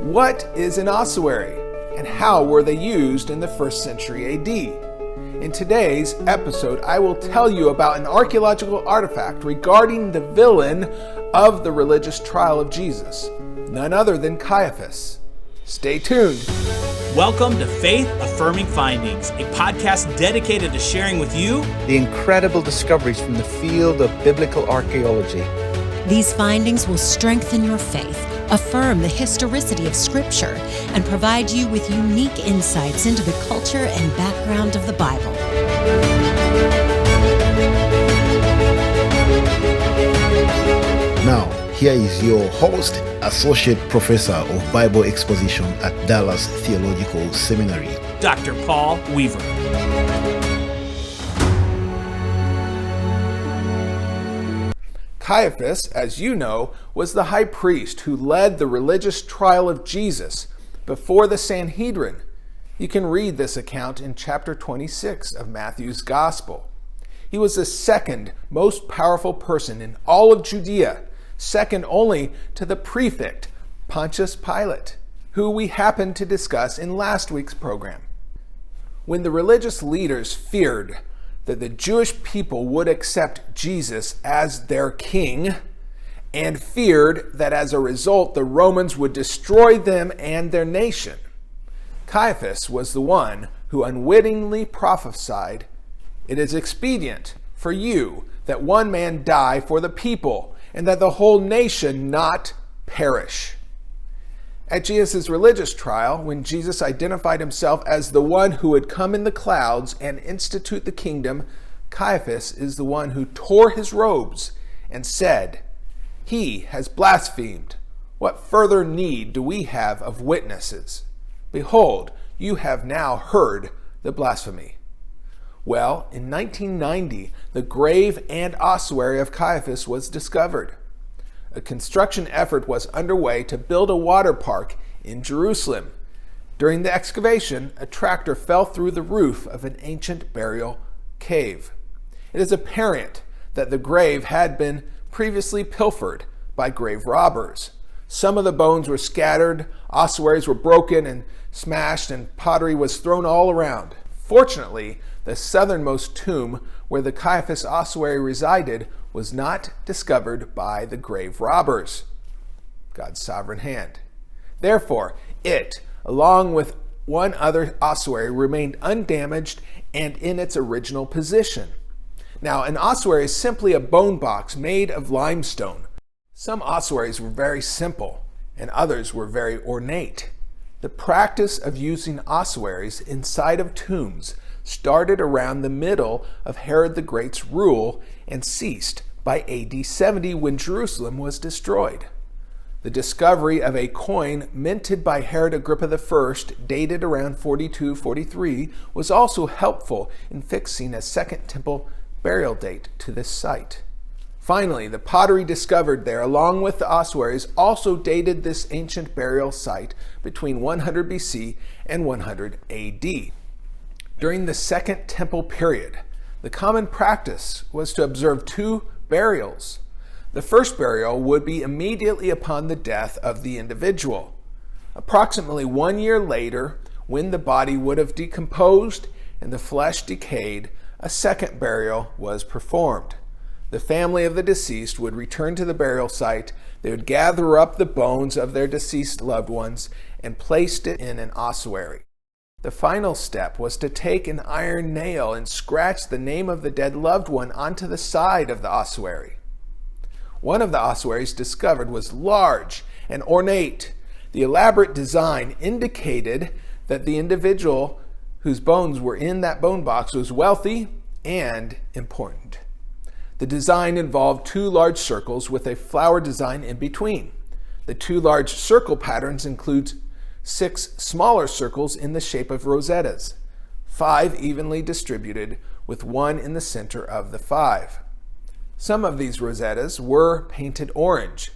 What is an ossuary, and how were they used in the 1st century AD? In today's episode, I will tell you about an archaeological artifact regarding the villain of the religious trial of Jesus, none other than Caiaphas. Stay tuned. Welcome to Faith Affirming Findings, a podcast dedicated to sharing with you the incredible discoveries from the field of biblical archaeology. These findings will strengthen your faith, affirm the historicity of Scripture, and provide you with unique insights into the culture and background of the Bible. Now, here is your host, Associate Professor of Bible Exposition at Dallas Theological Seminary, Dr. Paul Weaver. Caiaphas, as you know, was the high priest who led the religious trial of Jesus before the Sanhedrin. You can read this account in chapter 26 of Matthew's Gospel. He was the second most powerful person in all of Judea, second only to the prefect, Pontius Pilate, who we happened to discuss in last week's program. When the religious leaders feared that the Jewish people would accept Jesus as their king, and feared that as a result the Romans would destroy them and their nation, Caiaphas was the one who unwittingly prophesied, "It is expedient for you that one man die for the people, and that the whole nation not perish." At Jesus' religious trial, when Jesus identified himself as the one who would come in the clouds and institute the kingdom, Caiaphas is the one who tore his robes and said, "He has blasphemed. What further need do we have of witnesses? Behold, you have now heard the blasphemy." Well, in 1990, the grave and ossuary of Caiaphas was discovered. A construction effort was underway to build a water park in Jerusalem. During the excavation, a tractor fell through the roof of an ancient burial cave. It is apparent that the grave had been previously pilfered by grave robbers. Some of the bones were scattered, ossuaries were broken and smashed, and pottery was thrown all around. Fortunately, the southernmost tomb where the Caiaphas Ossuary resided was not discovered by the grave robbers. God's sovereign hand. Therefore, it, along with one other ossuary, remained undamaged and in its original position. Now, an ossuary is simply a bone box made of limestone. Some ossuaries were very simple, and others were very ornate. The practice of using ossuaries inside of tombs started around the middle of Herod the Great's rule and ceased by AD 70 when Jerusalem was destroyed. The discovery of a coin minted by Herod Agrippa I, dated around 42-43, was also helpful in fixing a Second Temple burial date to this site. Finally, the pottery discovered there, along with the ossuaries, also dated this ancient burial site between 100 BC and 100 AD. During the Second Temple period, the common practice was to observe two burials. The first burial would be immediately upon the death of the individual. Approximately 1 year later, when the body would have decomposed and the flesh decayed, a second burial was performed. The family of the deceased would return to the burial site. They would gather up the bones of their deceased loved ones and placed it in an ossuary. The final step was to take an iron nail and scratch the name of the dead loved one onto the side of the ossuary. One of the ossuaries discovered was large and ornate. The elaborate design indicated that the individual whose bones were in that bone box was wealthy and important. The design involved two large circles with a flower design in between. The two large circle patterns include 6 smaller circles in the shape of rosettas, 5 evenly distributed with one in the center of the 5. Some of these rosettas were painted orange.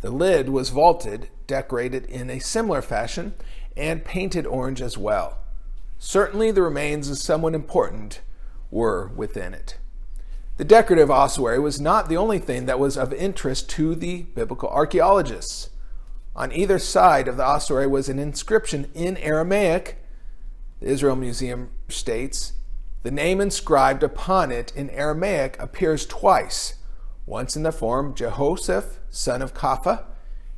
The lid was vaulted, decorated in a similar fashion, and painted orange as well. Certainly the remains of someone important were within it. The decorative ossuary was not the only thing that was of interest to the biblical archaeologists. On either side of the ossuary was an inscription in Aramaic. The Israel Museum states, the name inscribed upon it in Aramaic appears twice, once in the form Jehoshaph, son of Kapha,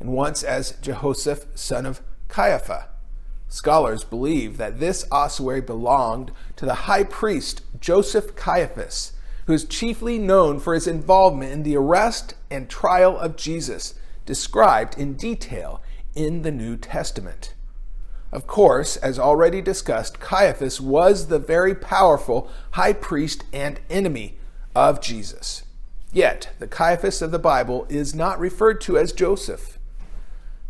and once as Jehoshaph, son of Caiaphas. Scholars believe that this ossuary belonged to the high priest Joseph Caiaphas, who is chiefly known for his involvement in the arrest and trial of Jesus, described in detail in the New Testament. Of course, as already discussed, Caiaphas was the very powerful high priest and enemy of Jesus. Yet, the Caiaphas of the Bible is not referred to as Joseph.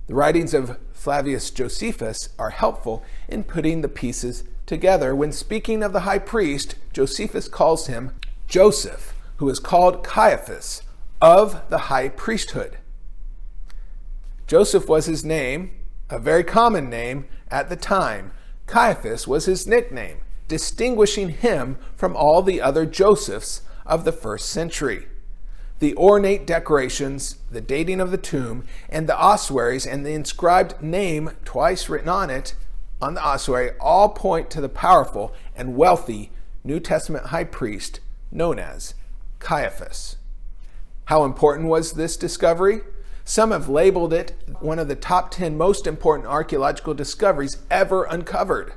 The writings of Flavius Josephus are helpful in putting the pieces together. When speaking of the high priest, Josephus calls him Joseph, who is called Caiaphas, of the high priesthood. Joseph was his name, a very common name at the time. Caiaphas was his nickname, distinguishing him from all the other Josephs of the first century. The ornate decorations, the dating of the tomb, and the ossuaries and the inscribed name twice written on it, on the ossuary, all point to the powerful and wealthy New Testament high priest known as Caiaphas. How important was this discovery? Some have labeled it one of the top 10 most important archaeological discoveries ever uncovered.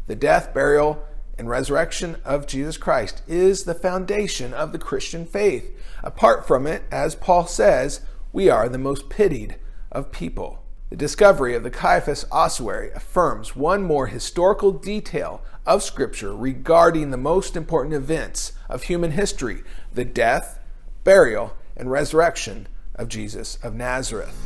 The death, burial, and resurrection of Jesus Christ is the foundation of the Christian faith. Apart from it, as Paul says, we are the most pitied of people. The discovery of the Caiaphas Ossuary affirms one more historical detail of Scripture regarding the most important events of human history, the death, burial, and resurrection of Jesus of Nazareth.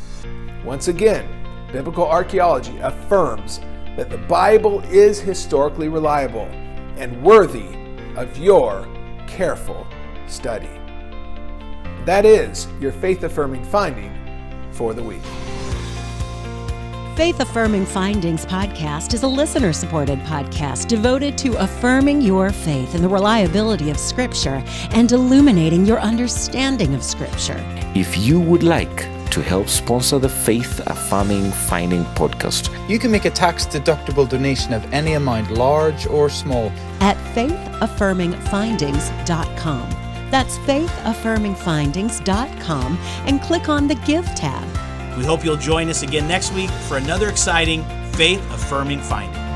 Once again, biblical archaeology affirms that the Bible is historically reliable and worthy of your careful study. That is your faith-affirming finding for the week. Faith Affirming Findings podcast is a listener-supported podcast devoted to affirming your faith in the reliability of Scripture and illuminating your understanding of Scripture. If you would like to help sponsor the Faith Affirming Finding podcast, You can make a tax-deductible donation of any amount, large or small, at faithaffirmingfindings.com. That's faithaffirmingfindings.com and click on the Give tab. We hope you'll join us again next week for another exciting Faith Affirming Finding.